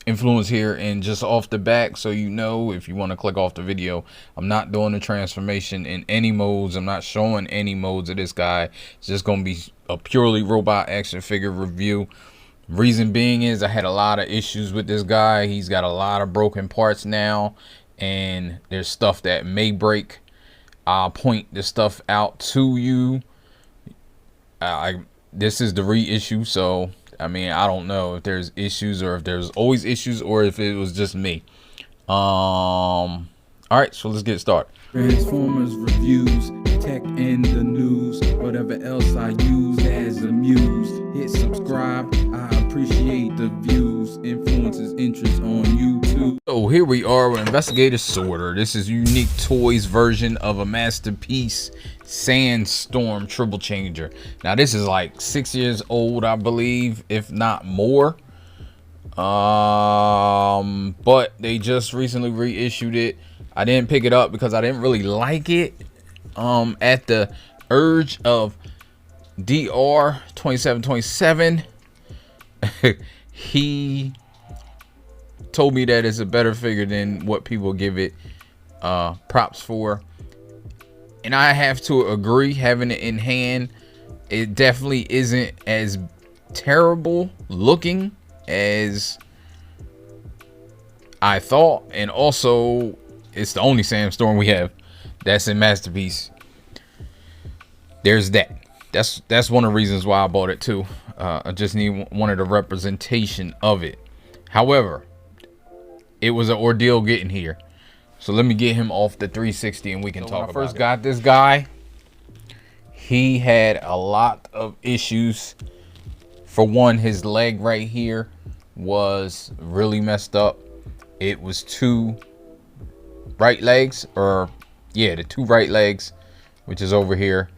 Inflewence here, and just off the back, so you know, if you want to click off the video, I'm not doing the transformation in any modes. I'm not showing any modes of this guy. It's just going to be a purely robot action figure review. Reason being is I had a lot of issues with this guy. He's got a lot of broken parts now, and there's stuff that may break. I'll point the stuff out to you. This is the reissue, so I mean, I don't know if there's issues or if there's always issues or if it was just me. All right, so let's get started. Transformers reviews, tech and the news, whatever else I use as a muse. Hit subscribe, I appreciate the views. Influences interest on YouTube. So here we are with Investigator Sorter. This is Unique Toys version of a Masterpiece SANDSTORM triple changer. Now this is like 6 years old, I believe, if not more. But they just recently reissued it. I didn't pick it up because I didn't really like it. At the urge of DR 2727, he told me that it's a better figure than what people give it props for, and I have to agree. Having it in hand, it definitely isn't as terrible looking as I thought, and also it's the only SANDSTORM we have that's in Masterpiece. There's that. That's one of the reasons why I bought it too. I just wanted a representation of it. However, it was an ordeal getting here, so let me get him off the 360 and we can talk about it. When I first got this guy, he had a lot of issues. For one, his leg right here was really messed up. It was two right legs, or yeah, the two right legs, which is over here,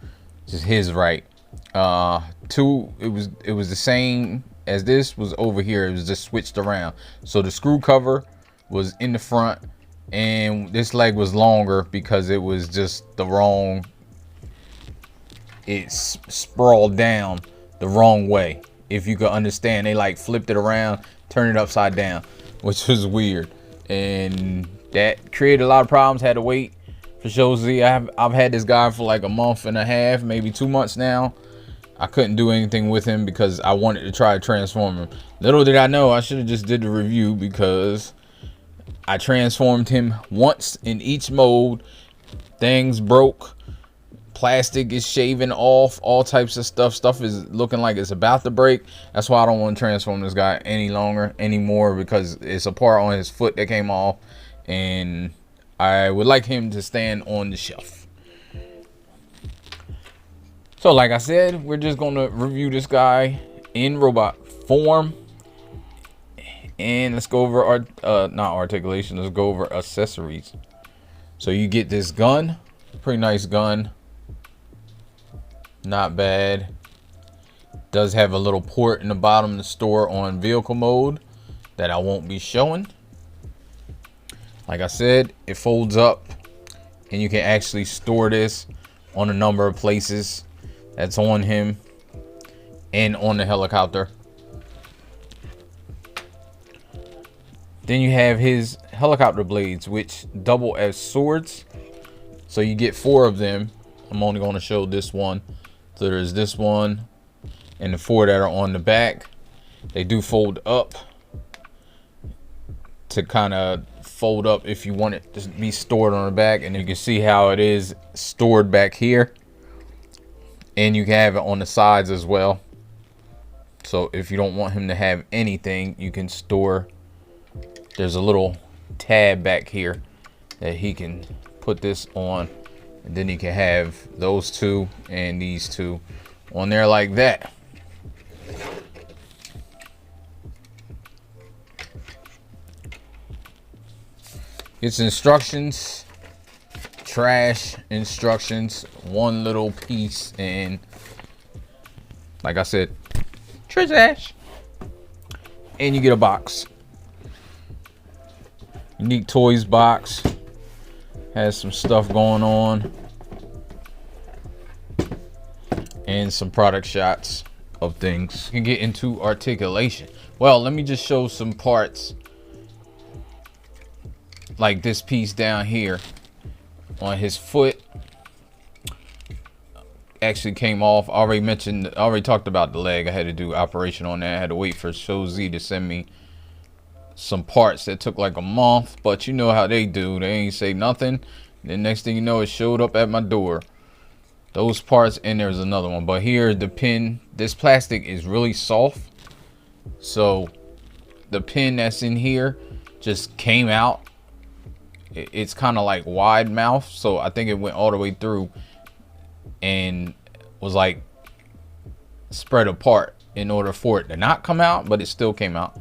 just his right. It was the same as this was over here. It was just switched around. So the screw cover was in the front, and this leg was longer because it was just the wrong, it sprawled down the wrong way. If you could understand, they like flipped it around, turned it upside down, which was weird, and that created a lot of problems. Had to wait for Josie. I've had this guy for like a month and a half, maybe 2 months now. I couldn't do anything with him because I wanted to try to transform him. Little did I know, I should have just did the review, because I transformed him once in each mode. Things broke. Plastic is shaving off. All types of stuff. Stuff is looking like it's about to break. That's why I don't want to transform this guy anymore, because it's a part on his foot that came off, and I would like him to stand on the shelf. So like I said, we're just going to review this guy in robot form. And let's go over our, not articulation, let's go over accessories. So you get this gun, pretty nice gun. Not bad. Does have a little port in the bottom to store on vehicle mode that I won't be showing. Like I said, it folds up and you can actually store this on a number of places that's on him and on the helicopter. Then you have his helicopter blades, which double as swords, so you get 4 of them. I'm only going to show this one. So there's this one and the 4 that are on the back. They do fold up to kind of fold up if you want it to be stored on the back, and you can see how it is stored back here, and you can have it on the sides as well. So if you don't want him to have anything, you can store, there's a little tab back here that he can put this on, and then he can have those 2 and these 2 on there like that. It's instructions, trash instructions, one little piece, and like I said, trash. And you get a box. Unique Toys box. Has some stuff going on. And some product shots of things. You can get into articulation. Well, let me just show some parts like this piece down here on his foot actually came off. I already talked about the leg. I had to do operation on that. I had to wait for Show Z to send me some parts that took like a month, but you know how they do. They ain't say nothing. Then next thing you know, it showed up at my door. Those parts, and there's another one. But here, the pin, this plastic is really soft, so the pin that's in here just came out. It's kind of like wide mouth, so I think it went all the way through and was like spread apart in order for it to not come out, but it still came out.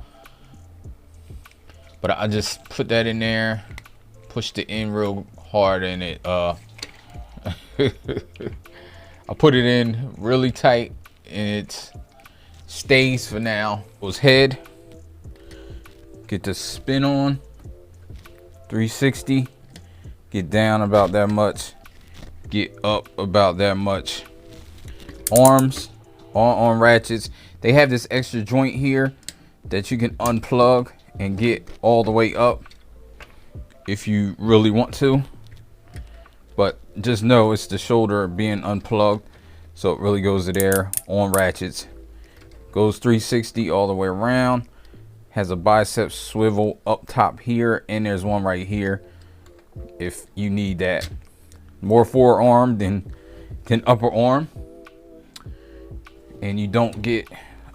But I just put that in there, pushed it in real hard, and it I put it in really tight, and it stays for now. Goes head, get the spin on 360, get down about that much, get up about that much. Arms, all on ratchets. They have this extra joint here that you can unplug and get all the way up if you really want to, but just know it's the shoulder being unplugged, so it really goes to there on ratchets. Goes 360 all the way around. Has a bicep swivel up top here, and there's one right here if you need that. More forearm than upper arm, and you don't get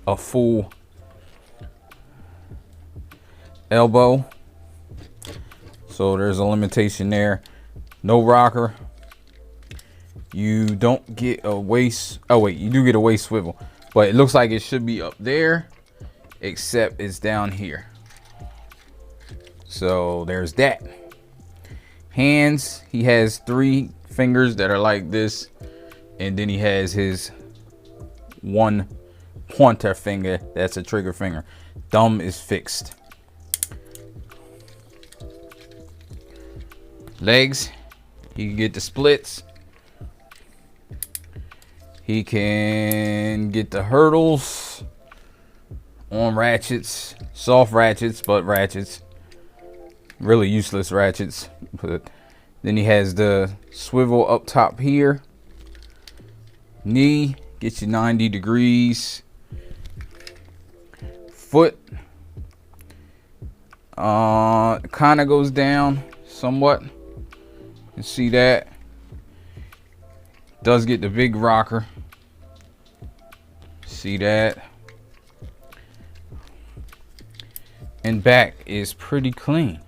a full elbow, so there's a limitation there. No rocker. You don't get a waist, oh wait, you do get a waist swivel, but it looks like it should be up there, except it's down here. So there's that. Hands, he has 3 fingers that are like this, and then he has his one pointer finger that's a trigger finger. Thumb is fixed. Legs, he can get the splits, he can get the hurdles on ratchets, soft ratchets, but ratchets, really useless ratchets. But then he has the swivel up top here. Knee, get you 90 degrees. Foot, kind of goes down somewhat. You see that? Does get the big rocker. See that? And back is pretty clean.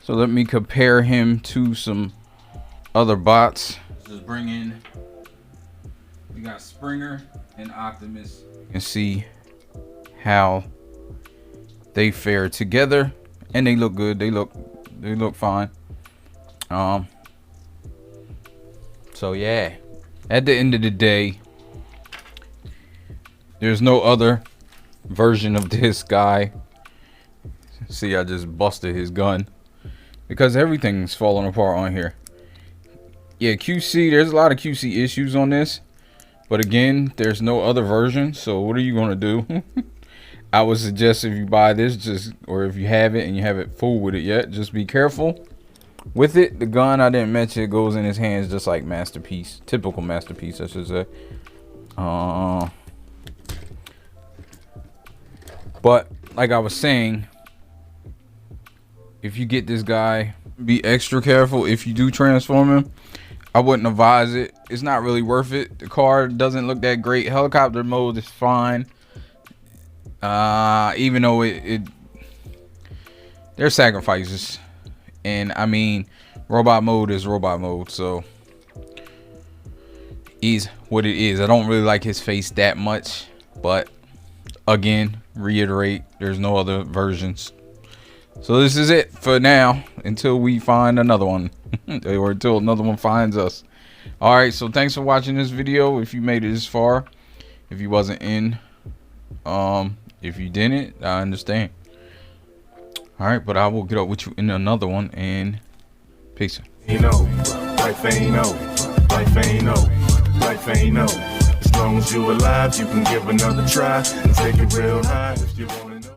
So let me compare him to some other bots. Just bring in, we got Springer and Optimus. You can see how they fare together, and they look good. They look fine. So yeah, at the end of the day, there's no other version of this guy. See, I just busted his gun because everything's falling apart on here. Yeah, QC, there's a lot of QC issues on this, but again, there's no other version, so what are you gonna do? I would suggest if you buy this, or if you have it and you haven't fooled with it yet, just be careful with it. The gun, I didn't mention, it goes in his hands just like Masterpiece, typical Masterpiece, I should say. But like I was saying, if you get this guy, be extra careful if you do transform him. I wouldn't advise it. It's not really worth it. The car doesn't look that great. Helicopter mode is fine. Even though there's sacrifices, and I mean, robot mode is robot mode, so is what it is. I don't really like his face that much, but again, reiterate, there's no other versions. So this is it for now until we find another one or until another one finds us. All right, so thanks for watching this video. If you made it this far, if you wasn't in, if you didn't, I understand. All right, but I will get up with you in another one, and peace. Life ain't no. As long as you alive, you can give another try and take it real high. You wanna know?